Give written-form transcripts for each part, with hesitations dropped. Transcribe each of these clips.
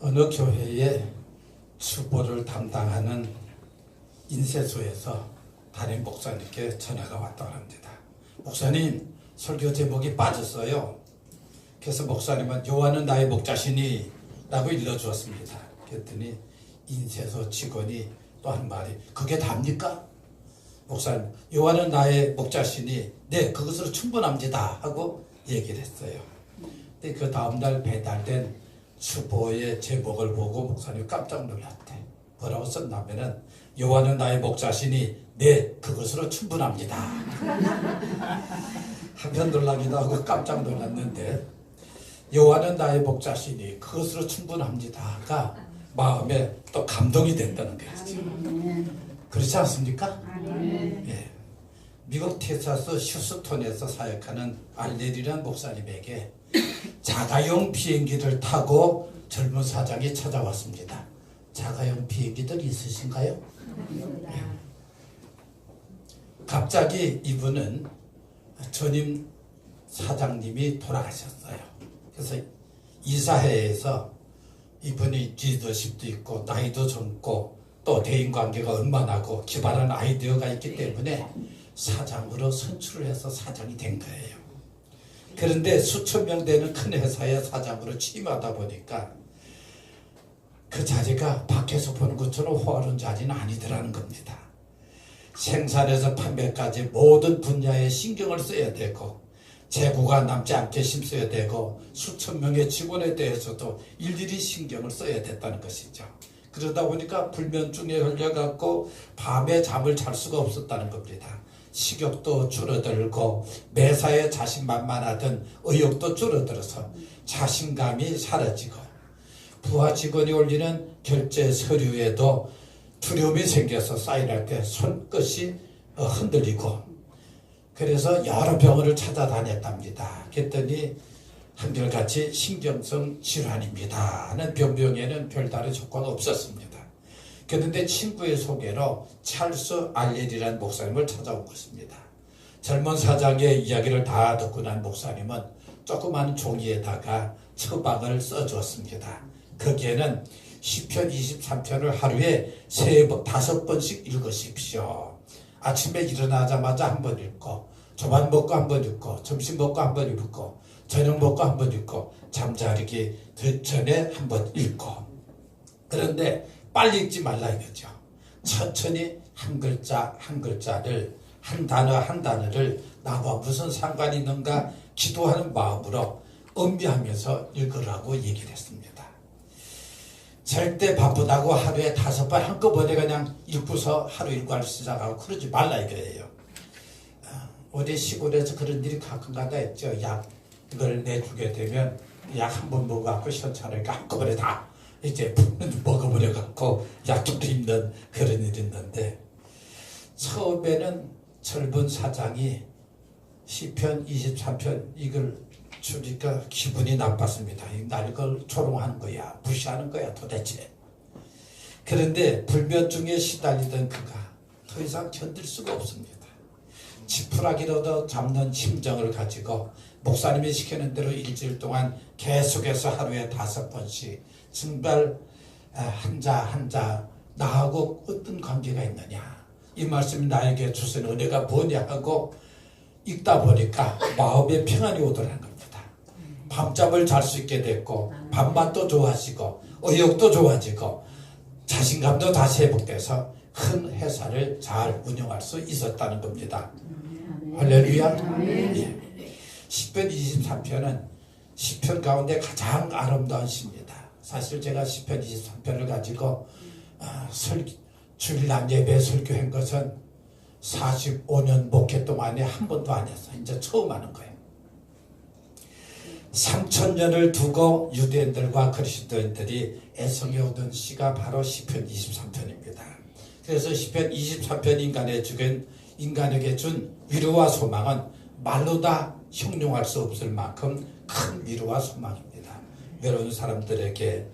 어느 교회의 수보를 담당하는 인쇄소에서 담임 목사님께 전화가 왔다고 합니다. 목사님, 설교 제목이 빠졌어요. 그래서 목사님은 요한은 나의 목자시니 라고 일러주었습니다. 그랬더니 인쇄소 직원이 또 한 말이 그게 답니까? 목사님, 요한은 나의 목자시니 네, 그것으로 충분합니다 하고 얘기를 했어요. 근데 그 다음날 배달된 수보의 제목을 보고 목사님이 깜짝 놀랐대. 뭐라고 썼냐면은 요한은 나의 목자시니 네, 그것으로 충분합니다. 한편 놀라기도 하고 깜짝 놀랐는데 요한은 나의 목자시니 그것으로 충분합니다가 마음에 또 감동이 된다는 거죠. 그렇지 않습니까? 예. 미국 텍사스 휴스톤에서 사역하는 알레리란 목사님에게 자가용 비행기를 타고 젊은 사장이 찾아왔습니다. 자가용 비행기들 있으신가요? 예. 갑자기 이분은 전임 사장님이 돌아가셨어요. 그래서 이사회에서 이분이 리더십도 있고 나이도 젊고 또 대인관계가 원만하고 기발한 아이디어가 있기 때문에 사장으로 선출을 해서 사장이 된 거예요. 그런데 수천 명 되는 큰 회사의 사장으로 취임하다 보니까 그 자리가 밖에서 보는 것처럼 호화로운 자리는 아니더라는 겁니다. 생산에서 판매까지 모든 분야에 신경을 써야 되고 재고가 남지 않게 힘써야 되고 수천 명의 직원에 대해서도 일일이 신경을 써야 됐다는 것이죠. 그러다 보니까 불면증에 걸려갖고 밤에 잠을 잘 수가 없었다는 겁니다. 식욕도 줄어들고 매사에 자신만만하던 의욕도 줄어들어서 자신감이 사라지고 부하 직원이 올리는 결제 서류에도 두려움이 생겨서 사인할 때 손끝이 흔들리고 그래서 여러 병원을 찾아다녔답니다. 그랬더니 한결같이 신경성 질환입니다 하는 병명에는 별다른 효과가 없었습니다. 그런데 친구의 소개로 찰스 알렐이라는 목사님을 찾아온 것입니다. 젊은 사장의 이야기를 다 듣고 난 목사님은 조그마한 종이에다가 처방을 써주었습니다. 거기에는 시편 23편을 하루에 5번씩 읽으십시오. 아침에 일어나자마자 한 번 읽고 조반 먹고 한 번 읽고 점심 먹고 한 번 읽고 저녁 먹고 한 번 읽고 잠자리기 전에 한 번 읽고 그런데 빨리 읽지 말라 이거죠. 천천히 한 글자 한 글자를 한 단어 한 단어를 나와 무슨 상관이 있는가 기도하는 마음으로 음미하면서 읽으라고 얘기를 했습니다. 절대 바쁘다고 하루에 5번 한꺼번에 그냥 읽고서 하루 일과를 시작하고 그러지 말라 이거예요. 어디 시골에서 그런 일이 가끔가다 있죠. 약을 내주게 되면 약 한 번 먹어갖고 시원찮으니까 한꺼번에 다 이제 먹어버려갖고 약도 입는 그런 일이 있는데 처음에는 젊은 사장이 시편 23편 이걸 주니까 기분이 나빴습니다. 날 걸 조롱하는 거야, 무시하는 거야 도대체. 그런데 불면증에 시달리던 그가 더 이상 견딜 수가 없습니다. 지푸라기로도 잡는 심정을 가지고 목사님이 시키는 대로 일주일 동안 계속해서 하루에 5번씩 정말 한자 한자 나하고 어떤 관계가 있느냐 이 말씀이 나에게 주신 은혜가 뭐냐 하고 읽다 보니까 마음에 평안이 오더라는 겁니다. 밤잠을 잘 수 있게 됐고 밥맛도 좋아지고 의욕도 좋아지고 자신감도 다시 회복돼서 큰 회사를 잘 운영할 수 있었다는 겁니다. 할렐루야. 예. 시편 23편은 시편 가운데 가장 아름다운 시입니다. 사실 제가 시편 23편을 가지고 주일날 예배 설교한 것은 45년 목회 동안에 한 번도 안 했어요. 이제 처음 하는 거예요. 3000년을 두고 유대인들과 그리스도인들이 애성해 오던 시가 바로 시편 23편입니다. 그래서 시편 23편 인간에게 준 위로와 소망은 말로 다 형용할 수 없을 만큼 큰 위로와 소망입니다. 외로운 사람들에게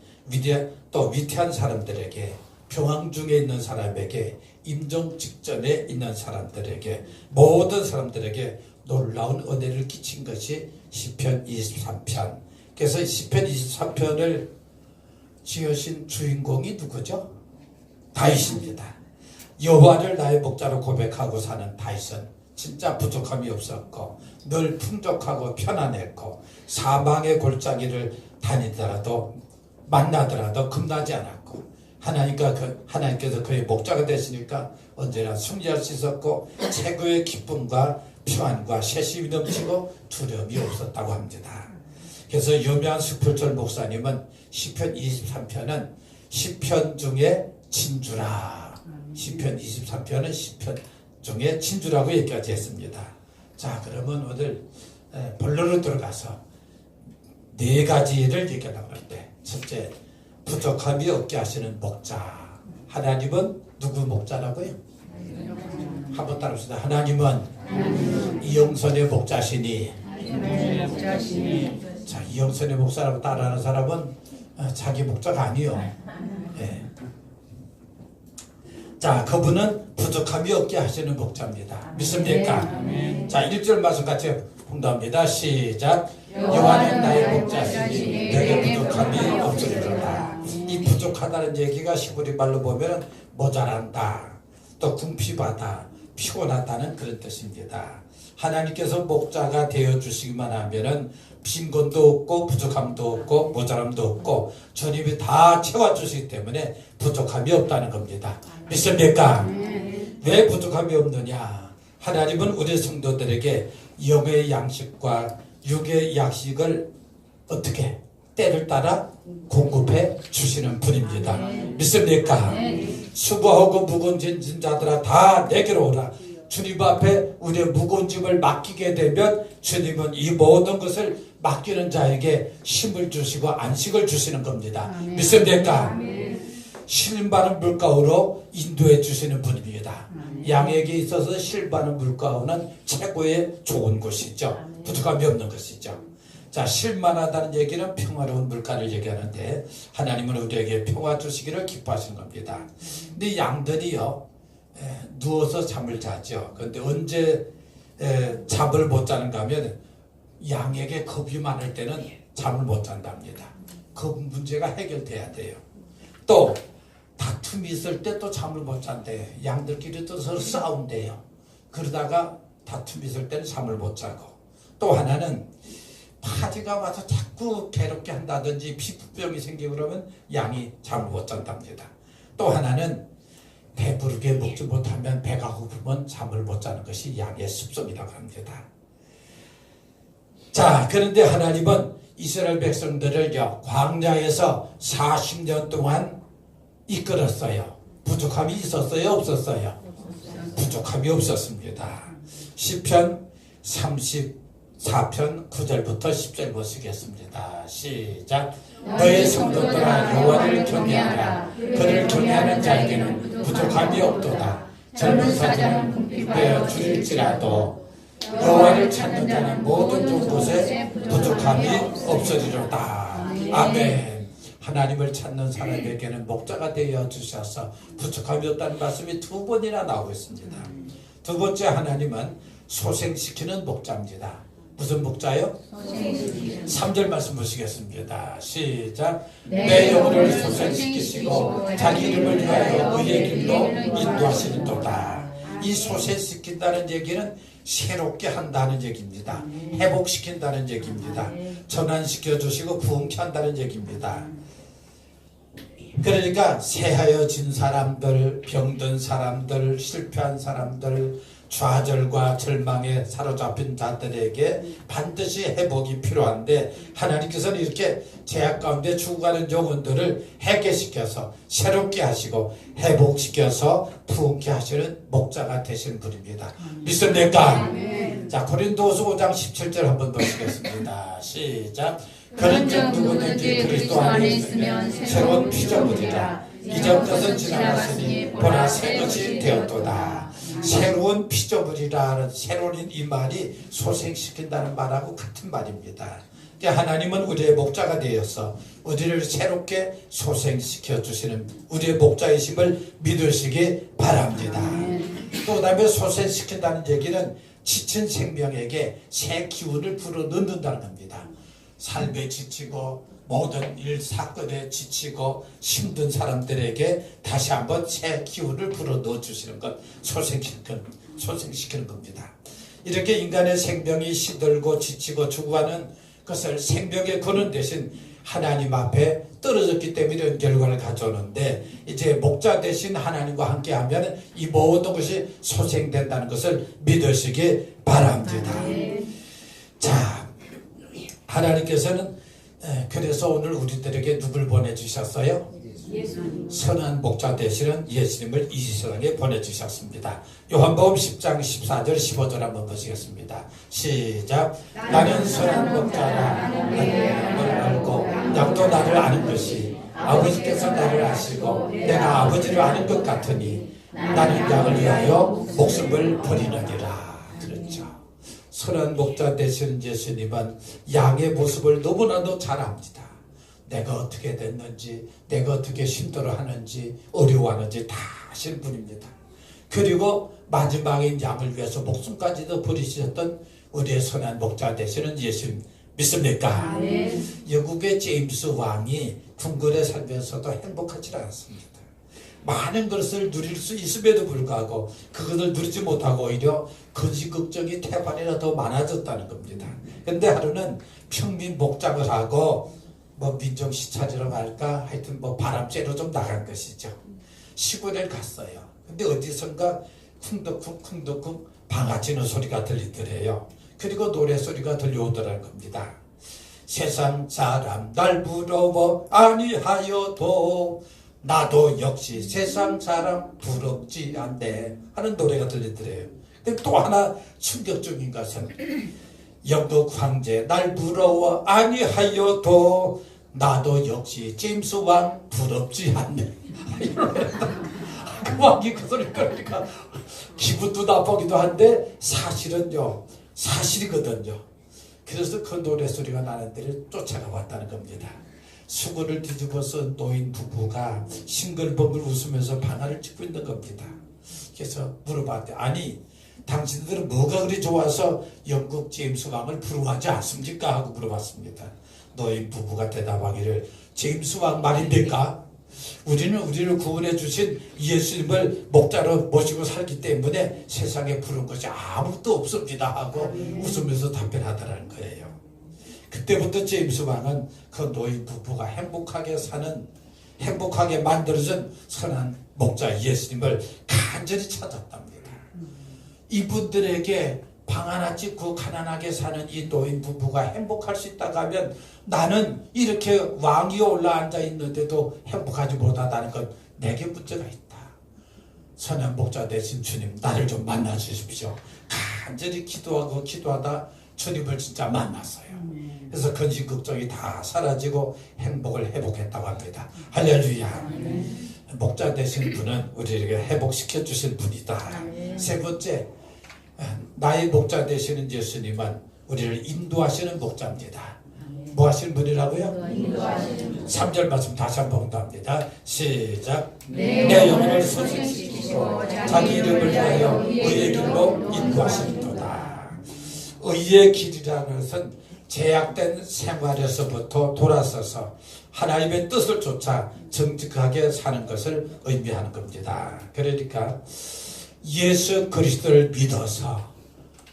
또 위태한 사람들에게 병황 중에 있는 사람에게 임종 직전에 있는 사람들에게 모든 사람들에게 놀라운 은혜를 끼친 것이 시편 23편. 그래서 시편 23편을 지으신 주인공이 누구죠? 다윗입니다. 여호와를 나의 목자로 고백하고 사는 다윗은 진짜 부족함이 없었고 늘 풍족하고 편안했고 사방의 골짜기를 다니더라도 만나더라도 겁나지 않았고 하나님께서 그의 목자가 되시니까 언제나 승리할 수 있었고 최고의 기쁨과 평안과 세심이 넘치고 두려움이 없었다고 합니다. 그래서 유명한 수필절 목사님은 시편 23편은 시편 중에 진주라, 시편 23편은 시편 중에 진주라고 얘기까지 했습니다. 자, 그러면 오늘 본론으로 들어가서 네 가지를 얘기하려고 하는데, 첫째, 부족함이 없게 하시는 목자. 하나님은 누구 목자라고요? 한번 따라합시다. 하나님은 이영선의 목자시니. 자, 이영선의 목사라고 따라하는 사람은 자기 목자가 아니요. 네. 자, 그분은 부족함이 없게 하시는 목자입니다. 믿습니까? 자, 1절 말씀 같이 봉독합니다. 시작. 여호와는 나의 목자시니 내게 부족함이 없으리로다. 이 부족하다는 얘기가 시골이 말로 보면 모자란다, 또 궁핍하다, 피곤하다는 그런 뜻입니다. 하나님께서 목자가 되어주시기만 하면은 빈곤도 없고 부족함도 없고 모자람도 없고 주님이 다 채워주시기 때문에 부족함이 없다는 겁니다. 믿습니까? 왜 부족함이 없느냐? 하나님은 우리 성도들에게 영의 양식과 육의 양식을 어떻게 때를 따라 공급해 주시는 분입니다. 믿습니까? 수고하고 무거운 짐진 자들아 다 내게로 오라. 주님 앞에 우리의 무거운 짐을 맡기게 되면 주님은 이 모든 것을 맡기는 자에게 힘을 주시고 안식을 주시는 겁니다. 믿습니까? 실바는 물가으로 인도해 주시는 분입니다. 양에게 있어서 실바는 물가으는 최고의 좋은 곳이죠. 부족함이 없는 것이죠. 자, 쉴만하다는 얘기는 평화로운 물가를 얘기하는데 하나님은 우리에게 평화 주시기를 기뻐하시는 겁니다. 근데 양들이요, 누워서 잠을 자죠. 그런데 언제 잠을 못 자는가 하면 양에게 겁이 많을 때는 잠을 못 잔답니다. 그 문제가 해결돼야 돼요. 또 다툼이 있을 때 또 잠을 못 잔대요. 양들끼리 또 서로 싸운대요. 그러다가 다툼이 있을 때는 잠을 못 자고, 또 하나는 파지가 와서 자꾸 괴롭게 한다든지 피부병이 생기고 그러면 양이 잠을 못 잔답니다. 또 하나는 배부르게 먹지 못하면 배가 고프면 잠을 못 자는 것이 양의 습성이라고 합니다. 자, 그런데 하나님은 이스라엘 백성들을요, 광야에서 40년 동안 이끌었어요. 부족함이 있었어요? 없었어요? 부족함이 없었습니다. 시편 34편 9절부터 10절 보시겠습니다. 시작. 너의 성도들아 여호와를 경외하라. 그를 경외하는 자에게는 부족함이 없도다. 젊은 사자는 궁핍하여 줄일지라도 여호와를 찾는 자는 모든 좋은 곳에 부족함이 없으리로다. 아멘. 하나님을 찾는 사람에게는 목자가 되어 주셔서 부족함이 없다는 말씀이 두 번이나 나오고 있습니다. 두 번째, 하나님은 소생시키는 목자입니다. 무슨 목자요? 3절 말씀 보시겠습니다. 시작. 내 영혼을 소생시키시고 자기 이름을 위하여 의의 길로 인도하시는도다. 이 소생시킨다는 얘기는 새롭게 한다는 얘기입니다. 회복시킨다는 얘기입니다. 전환시켜 주시고 부흥케 한다는 얘기입니다. 그러니까 새하여진 사람들, 병든 사람들, 실패한 사람들, 좌절과 절망에 사로잡힌 자들에게 반드시 회복이 필요한데 하나님께서는 이렇게 죄악 가운데 죽어가는 영혼들을 해결시켜서 새롭게 하시고 회복시켜서 부흥케 하시는 목자가 되신 분입니다. 믿습니까? 자, 고린도후서 5장 17절 한번 보시겠습니다. 시작. 그런즉 누구든지 그리스도 안에 있으면 새로운 피조물이라. 이전 것은 지나갔으니 보라 새 것이 되었도다. 새로운 피조물이라는 새로운 이 말이 소생시킨다는 말하고 같은 말입니다. 하나님은 우리의 목자가 되어서 우리를 새롭게 소생시켜 주시는 우리의 목자이심을 믿으시기 바랍니다. 또 그다음에 소생시킨다는 얘기는 지친 생명에게 새 기운을 불어넣는다는 겁니다. 삶에 지치고 모든 일 사건에 지치고 힘든 사람들에게 다시 한번 새 기운을 불어넣어 주시는 것, 소생시키는 겁니다. 이렇게 인간의 생명이 시들고 지치고 죽어가는 것을 생명의 근원 대신 하나님 앞에 떨어졌기 때문에 이런 결과를 가져오는데, 이제 목자 대신 하나님과 함께하면 이 모든 것이 소생된다는 것을 믿으시기 바랍니다. 자, 하나님께서는 그래서 오늘 우리들에게 누굴 보내주셨어요? 예수님. 선한 목자 되시는 예수님을 이 세상에 보내주셨습니다. 요한복음 10장 14절 15절 한번 보시겠습니다. 시작. 나는 선한 목자라. 나는 양을 알고 양도 나를 아는 것이 아버지께서 나를 아시고 내가 아버지를 아는 것 같으니 나는 양을 위하여 목숨을 버리느니라. 그렇죠. 선한 목자 되시는 예수님은 양의 모습을 너무나도 잘 압니다. 내가 어떻게 됐는지, 내가 어떻게 힘들어하는지, 어려워하는지 다 아시는 분입니다. 그리고 마지막에 양을 위해서 목숨까지도 버리셨던 우리의 선한 목자 되시는 예수님 믿습니까? 네. 영국의 제임스 왕이 궁궐에 살면서도 행복하지 않았습니다. 많은 것을 누릴 수 있음에도 불구하고 그것을 누리지 못하고 오히려 근심 걱정이 태반이나 더 많아졌다는 겁니다. 그런데 하루는 평민 목장을 하고 민정시 찾으러 갈까 하여튼 바람쐬러 좀 나간 것이죠. 시골에 갔어요. 근데 어디선가 쿵덕쿵 방아치는 소리가 들리더래요. 그리고 노래소리가 들려오더라는 겁니다. 세상 사람 날 부러워 아니하여도 나도 역시 세상 사람 부럽지 않네 하는 노래가 들리더래요. 근데 또 하나 충격적인 것은 영국 황제 날 부러워 아니하여도 나도 역시 제임스 왕 부럽지 않네. 그 왕이 그 소리 그러니까 기분도 나쁘기도 한데 사실이거든요. 그래서 그 노래소리가 나는 데를 쫓아가 왔다는 겁니다. 수건을 뒤집어서 노인 부부가 싱글벙글 웃으면서 방아를 찍고 있는 겁니다. 그래서 물어봤대. 아니 당신들은 뭐가 그리 좋아서 영국 제임스 왕을 부러워하지 않습니까? 하고 물어봤습니다. 노인 부부가 대답하기를 제임스 왕 말입니까? 우리는 우리를 구원해 주신 예수님을 목자로 모시고 살기 때문에 세상에 부러운 것이 아무것도 없습니다 하고 웃으면서 답변하더라는 거예요. 그때부터 제임스 왕은 그 노인 부부가 행복하게 만들어준 선한 목자 예수님을 간절히 찾았답니다. 이분들에게 방 하나 짓고 가난하게 사는 이 노인 부부가 행복할 수 있다고 하면 나는 이렇게 왕위에 올라앉아 있는데도 행복하지 못하다는 건 내게 문제가 있다. 선한 목자 되신 주님 나를 좀 만나 주십시오. 간절히 기도하다 주님을 진짜 만났어요. 그래서 근심 걱정이 다 사라지고 행복을 회복했다고 합니다. 할렐루야. 목자 되신 분은 우리에게 회복시켜 주실 분이다. 세 번째, 나의 목자 되시는 예수님은 우리를 인도하시는 목자입니다. 뭐 하시는 분이라고요? 3절 말씀 다시 한번 봉독합니다. 시작. 내 영혼을 소생시키시고 자기 이름을 위하여 의의 길로 인도하시는도다. 의의 길이라는 것은 제약된 생활에서부터 돌아서서 하나님의 뜻을 쫓아 정직하게 사는 것을 의미하는 겁니다. 그러니까 예수 그리스도를 믿어서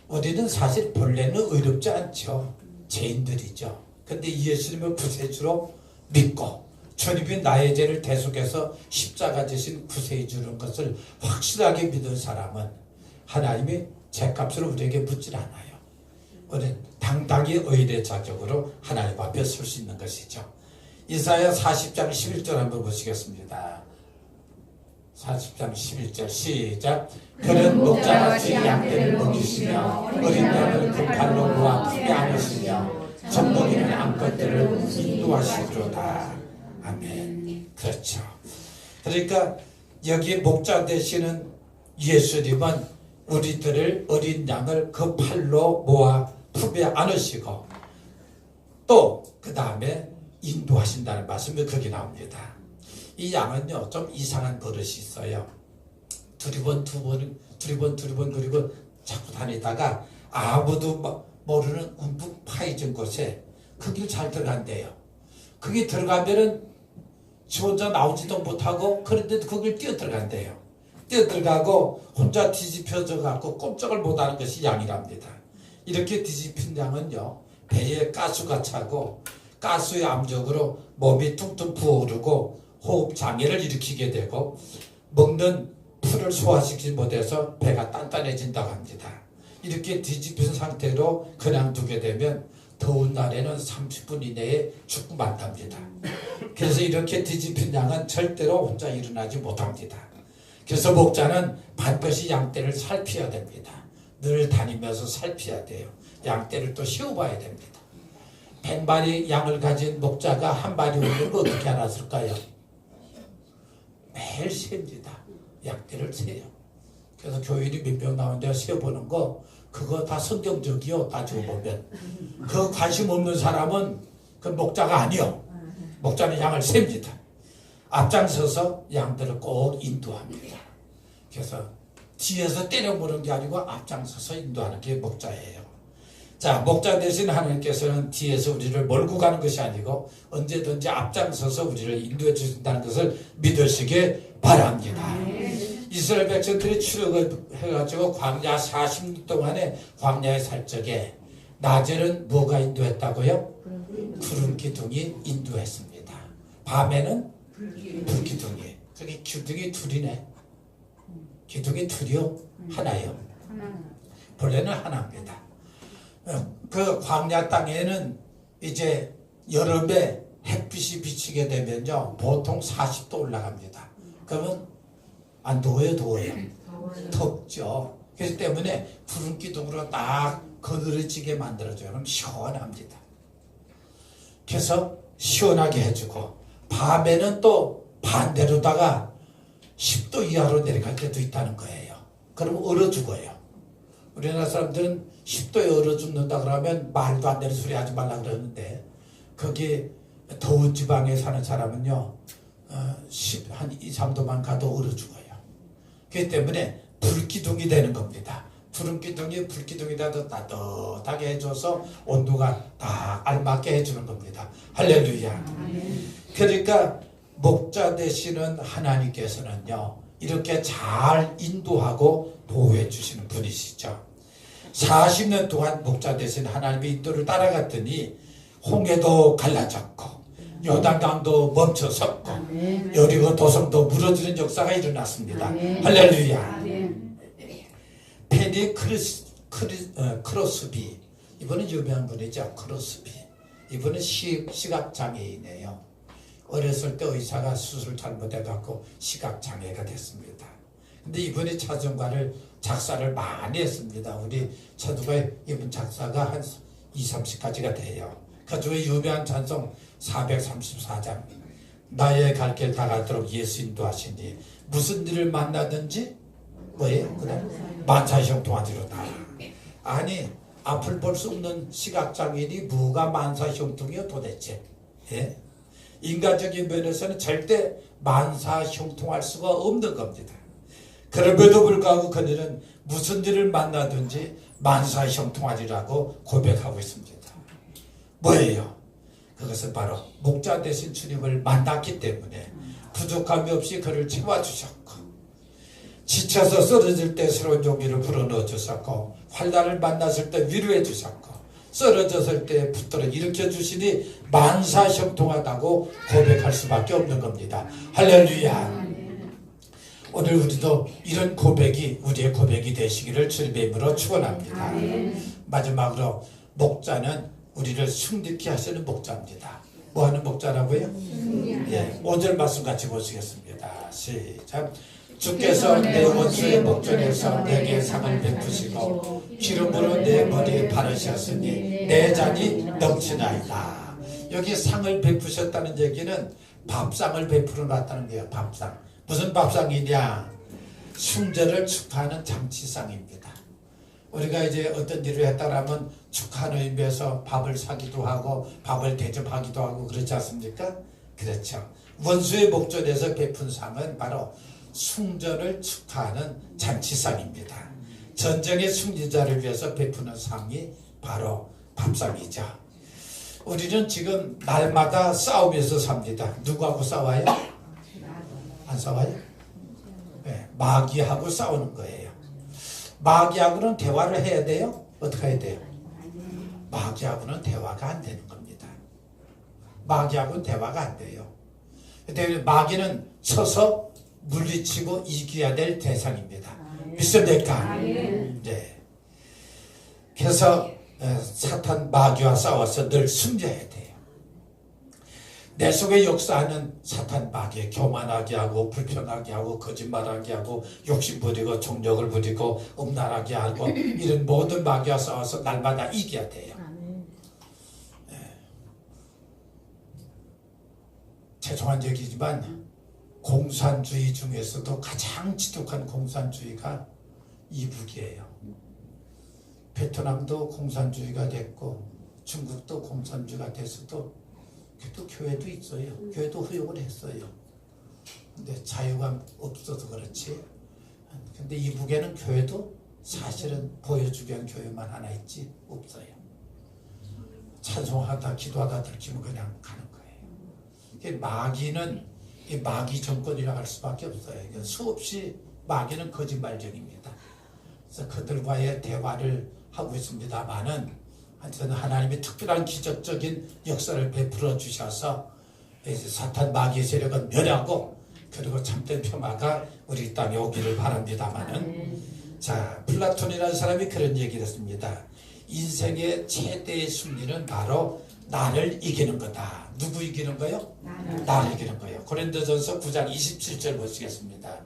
우리는 사실 본래는 의롭지 않죠. 죄인들이죠. 근데 예수님을 구세주로 믿고 주님이 나의 죄를 대속해서 십자가 지신 구세주는 것을 확실하게 믿은 사람은 하나님이 죄값을 우리에게 묻질 않아요. 우리는 당당히 의의 자적으로 하나님 앞에 설 수 있는 것이죠. 이사야 40장 11절 한번 보시겠습니다. 40장 11절 시작. 그는 목자같이 양떼를 먹이시며 어린 양을 그 팔로 모아 품에 안으시며 젖먹이는 암컷들을 인도하시리로다. 아멘. 그렇죠. 그러니까 여기 목자 되시는 예수님은 우리들을 어린 양을 그 팔로 모아 품에 안으시고 또 그 다음에 인도하신다는 말씀이 거기 나옵니다. 이 양은요 좀 이상한 버릇이 있어요. 두리번 그리고 자꾸 다니다가 아무도 모르는 움푹 파여진 곳에 거길 잘 들어간대요. 그게 들어가면은 지 혼자 나오지도 못하고 그런데도 거길 뛰어 들어간대요. 뛰어 들어가고 혼자 뒤집혀져 갖고 꼼짝을 못하는 것이 양이랍니다. 이렇게 뒤집힌 양은요, 배에 가스가 차고 가스의 압력으로 몸이 퉁퉁 부어오르고 호흡 장애를 일으키게 되고 먹는 풀을 소화시키지 못해서 배가 단단해진다고 합니다. 이렇게 뒤집힌 상태로 그냥 두게 되면 더운 날에는 30분 이내에 죽고 만답니다. 그래서 이렇게 뒤집힌 양은 절대로 혼자 일어나지 못합니다. 그래서 목자는 반드시 양떼를 살펴야 됩니다. 늘 다니면서 살펴야 돼요. 양떼를 또 세워봐야 됩니다. 100마리 양을 가진 목자가 한 마리 오는 거 어떻게 알았을까요? 매일 셉니다. 양떼를 세요. 그래서 교인이 몇 명 나오는데 세어보는 거 그거 다 성경적이요. 따지고 보면 그 관심 없는 사람은 그 목자가 아니요. 목자는 양을 셉니다. 앞장서서 양들을 꼭 인도합니다. 그래서 뒤에서 때려보는 게 아니고 앞장서서 인도하는 게 목자예요. 자, 목자 대신 하나님께서는 뒤에서 우리를 몰고 가는 것이 아니고 언제든지 앞장서서 우리를 인도해 주신다는 것을 믿으시길 바랍니다. 이스라엘 백성들이 출애굽을 해가지고 광야 40년 동안에 광야에 살 적에 낮에는 뭐가 인도했다고요? 구름 기둥이 인도했습니다. 밤에는 불기둥이. 그게 기둥이 둘이네. 기둥이 둘이요? 하나요. 본래는 하나입니다. 그 광야 땅에는 이제 여름에 햇빛이 비치게 되면요, 보통 40도 올라갑니다. 그러면 안 더워요, 더워요? 덥죠. 그렇기 때문에 구름 기둥으로 딱 거느려지게 만들어줘요. 그럼 시원합니다. 그래서 시원하게 해주고 밤에는 또 반대로다가 10도 이하로 내려갈 때도 있다는 거예요. 그럼 얼어 죽어요. 우리나라 사람들은 10도에 얼어 죽는다 그러면 말도 안 되는 소리 하지 말라 그러는데 거기 더운 지방에 사는 사람은요, 한 2, 3도만 가도 얼어 죽어요. 그렇기 때문에 불기둥이 되는 겁니다. 불기둥이 불기둥이다 더 따뜻하게 해줘서 온도가 딱 알맞게 해주는 겁니다. 할렐루야. 그러니까 목자 되시는 하나님께서는요, 이렇게 잘 인도하고 보호해 주시는 분이시죠. 40년 동안 목자 되신 하나님의 인도를 따라갔더니 홍해도 갈라졌고 요단강도 멈춰섰고 여리고 도성도 무너지는 역사가 일어났습니다. 할렐루야. 페니 크로스비, 이분은 유명한 분이죠. 크로스비. 이분은 시각장애인이에요. 어렸을 때 의사가 수술 잘못해갖고 시각장애가 됐습니다. 근데 이분이 찬송가를 작사를 많이 했습니다. 우리 천주교의 이분 작사가 한 20, 30가지가 돼요. 그 중에 유명한 찬송 434장. 나의 갈 길 다 가도록 예수 인도하시니 무슨 일을 만나든지 뭐예요? 그다음 만사형통하리로다. 아니, 앞을 볼 수 없는 시각장애인이 뭐가 만사형통이요 도대체? 예? 인간적인 면에서는 절대 만사형통할 수가 없는 겁니다. 그럼에도 불구하고 그들은 무슨 일을 만나든지 만사형통하리라고 고백하고 있습니다. 뭐예요? 그것은 바로 목자 되신 주님을 만났기 때문에 부족함이 없이 그를 채워주셨고, 지쳐서 쓰러질 때 새로운 용기를 불어넣어 주셨고, 환난을 만났을 때 위로해 주셨고, 쓰러졌을 때 붙들어 일으켜 주시니 만사형통하다고 고백할 수밖에 없는 겁니다. 할렐루야. 오늘 우리도 이런 고백이 우리의 고백이 되시기를 주님의 이름으로 축원합니다. 마지막으로 목자는 우리를 승리케 하시는 목자입니다. 뭐 하는 목자라고요? 예, 5절 말씀 같이 보시겠습니다. 시작. 주께서 내 원수의 목전에서 내게 상을 베푸시고 기름으로 내 머리에 바르셨으니 내 잔이 넘치나이다. 여기 상을 베푸셨다는 얘기는 밥상을 베풀어 놨다는 거예요. 밥상. 무슨 밥상이냐? 숭죄를 축하하는 잔치상입니다. 우리가 이제 어떤 일을 했다라면 축하하는 의미에서 밥을 사기도 하고 밥을 대접하기도 하고 그렇지 않습니까? 그렇죠. 원수의 목전에서 베푼 상은 바로 숭전을 축하하는 잔치상입니다. 전쟁의 승리자를 위해서 베푸는 상이 바로 밥상이죠. 우리는 지금 날마다 싸우면서 삽니다. 누구하고 싸워요? 안 싸워요? 네, 마귀하고 싸우는 거예요. 마귀하고는 대화를 해야 돼요? 어떻게 해야 돼요? 마귀하고는 대화가 안 되는 겁니다. 마귀하고는 대화가 안 돼요. 근데 마귀는 서서 물리치고 이겨야 될 대상입니다. 믿습니까? 네. 그래서 사탄 마귀와 싸워서 늘 승리해야 돼요. 내 속에 역사하는 사탄 마귀, 교만하게 하고 불평하게 하고 거짓말하게 하고 욕심 부리고 정력을 부리고 음란하게 하고 이런 모든 마귀와 싸워서 날마다 이겨야 돼요. 네. 죄송한 얘기지만 공산주의 중에서도 가장 지독한 공산주의가 이북이에요. 베트남도 공산주의가 됐고 중국도 공산주의가 됐어도 또 교회도 있어요. 교회도 허용을 했어요. 근데 자유가 없어서 그렇지. 근데 이북에는 교회도 사실은 보여주기 위한 교회만 하나 있지 없어요. 찬송하다 기도하다 들키면 그냥 가는 거예요. 마귀는 이 마귀 정권이라고 할 수밖에 없어요. 수없이 마귀는 거짓말쟁입니다. 그래서 그들과의 대화를 하고 있습니다만은 저는 하나님이 특별한 기적적인 역사를 베풀어 주셔서 사탄 마귀의 세력은 멸하고 그리고 참된 평화가 우리 땅에 오기를 바랍니다만은 자 플라톤이라는 사람이 그런 얘기를 했습니다. 인생의 최대의 승리는 바로 나를 이기는 거다. 누구 이기는 거요? 나를 이기는 거예요. 고린도전서 9장 27절 보시겠습니다.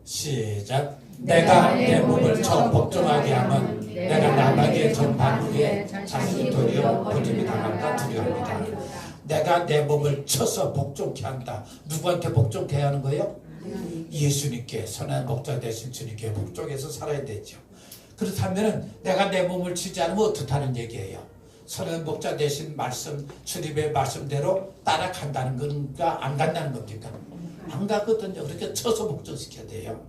시작. 내가 내 몸을 쳐 복종하게 하면 내가 나락의 전방위에 자신이 도리어 버림이 당할까 두려워합니다. 내가 내 몸을 쳐서 복종케 한다. 누구한테 복종케 하는 거예요? 예수님께, 선한 목자 되신 주님께 복종해서 살아야 되죠. 그렇다면 내가 내 몸을 치지 않으면 어떻다는 얘기예요? 선한 목자 되신 말씀, 주님의 말씀대로 따라간다는 건가 안 간다는 겁니까? 안 가거든요. 그렇게 쳐서 복종시켜야 돼요.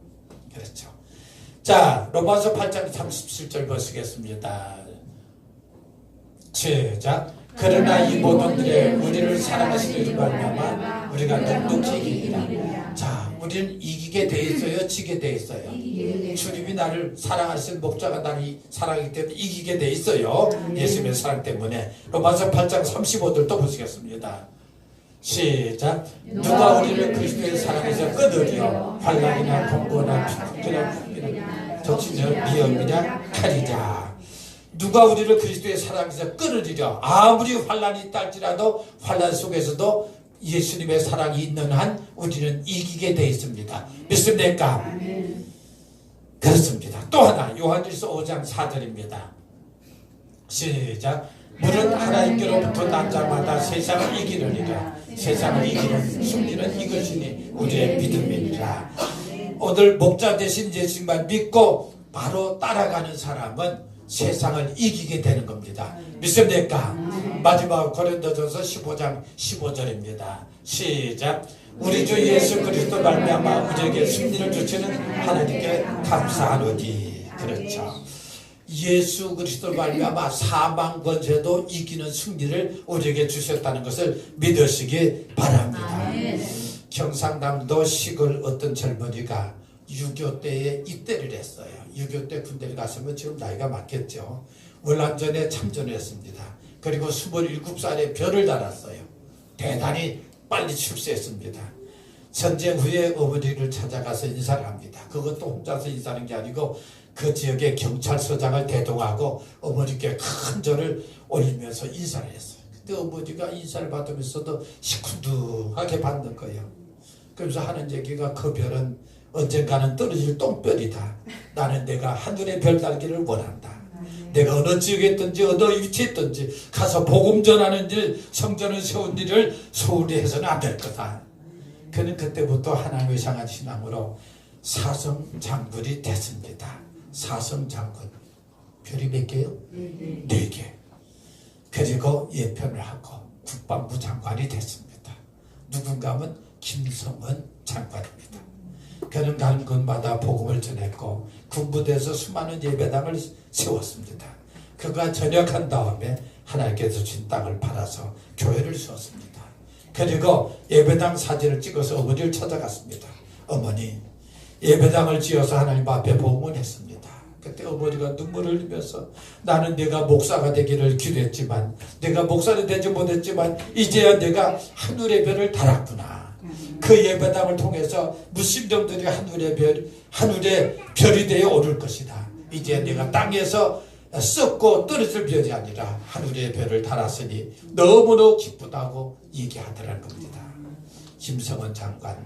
그렇죠. 자, 로마서 8장 37절 보시겠습니다. 시작. 그러나 이 모든 일에 우리를 사랑하시는 이를 말미암아 우리가 넉넉히 이기리라. 자, 우리는 이기게 돼 있어요? 지게 돼 있어요? 주님이 나를 사랑하시는 목자가 나를 사랑하기 때문에 이기게 돼 있어요. 예수님의 사랑 때문에. 로마서 8장 35절 또 보시겠습니다. 시작. 누가 우리를 그리스도의 사랑에서 끊으려 환난이나 공고나 비극이나 풍비나 적신이나 위험이나 칼이자. 누가 우리를 그리스도의 사랑에서 끊으리려. 아무리 환난이 있다 할지라도 환난 속에서도 예수님의 사랑이 있는 한 우리는 이기게 되어 있습니다. 믿습니까? 그렇습니다. 또 하나 요한일서 5장 4절입니다. 시작. 물은 하나님께로부터 난 자마다 세상을 이기느니라. 세상을 이기는 승리는 이것이니 우리의 믿음이니라. 오늘 목자 되신 예수님만 믿고 바로 따라가는 사람은 세상을 이기게 되는 겁니다. 믿습니까? 마지막 고린도전서 15장 15절입니다. 시작. 우리 주 예수 그리스도 말미암아 우리에게 승리를 주시는 하나님께 감사하노니. 그렇죠. 예수 그리스도 말미암아 사망 권세도 이기는 승리를 우리에게 주셨다는 것을 믿으시기 바랍니다. 경상남도 시골 어떤 젊은이가 6.25 때에 입대를 했어요. 6.25 때 군대를 갔으면 지금 나이가 많겠죠. 월남전에 참전을 했습니다. 그리고 27살에 별을 달았어요. 대단히 빨리 출세했습니다. 전쟁 후에 어머니를 찾아가서 인사를 합니다. 그것도 혼자서 인사하는 게 아니고 그 지역의 경찰서장을 대동하고 어머니께 큰 절을 올리면서 인사를 했어요. 그때 어머니가 인사를 받으면서도 시큰둥하게 받는 거예요. 그러면서 하는 얘기가 그 별은 언젠가는 떨어질 똥별이다. 나는 내가 하늘의 별 달기를 원한다. 내가 어느 지역에 있든지 어느 위치에 있든지 가서 복음 전하는 일, 성전을 세운 일을 소홀히 해서는 안 될 거다. 그는 그때부터 하나님을 향한 신앙으로 사성장군이 됐습니다. 사성장군. 별이 몇 개요? 4개. 그리고 예편을 하고 국방부 장관이 됐습니다. 누군가 하면 김성은 장관입니다. 그는 가는 곳마다 복음을 전했고 군부대에서 수많은 예배당을 세웠습니다. 그가 전역한 다음에 하나님께서 주신 땅을 팔아서 교회를 세웠습니다. 그리고 예배당 사진을 찍어서 어머니를 찾아갔습니다. 어머니, 예배당을 지어서 하나님 앞에 봉헌했습니다. 그때 어머니가 눈물을 흘리면서 나는 내가 목사가 되기를 기도했지만 내가 목사는 되지 못했지만 이제야 내가 하늘의 별을 달았구나. 그 예배당을 통해서 무슬림들이 하늘의 별이 되어 오를 것이다. 이제 내가 땅에서 썩고 떨어질 별이 아니라 하늘의 별을 달았으니 너무너무 기쁘다고 얘기하더라는 겁니다. 김성원 장관,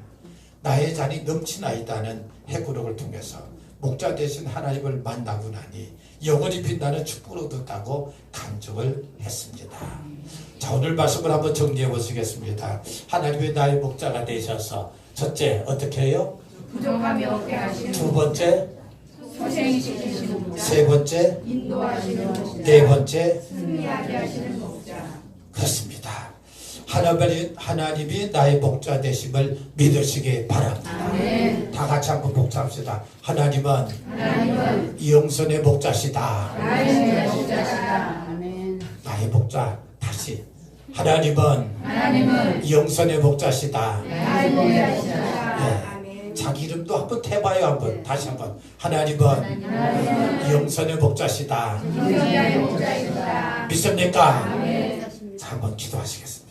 나의 잔이 넘치나이다는 회고록을 통해서 목자 되신 하나님을 만나고 나니 영원히 빛나는 축복을 얻었다고 간증을 했습니다. 자, 오늘 말씀을 한번 정리해 보시겠습니다. 하나님의 나의 목자가 되셔서 첫째 어떻게 해요? 부족함이 없게 하시는 두 번째, 소생시키시는 목자, 세 번째, 인도하시는 목자, 네 번째, 승리하게 하시는 목자. 그렇습니다. 하나님이 나의 목자 되심을 믿으시기 바랍니다. 아멘. 다 같이 한번 복잡합시다. 하나님은 영선의 목자시다. 나의 목자시다. 아멘. 나의 목자. 다시 하나님은 영선의 목자시다. 나의 목자시다. 네. 자기 이름도 한번 해봐요. 한번 다시 한번. 하나님은 영선의 목자시다. 나의 목자시다. 믿습니까? 아멘. 자, 한번 기도하시겠습니다.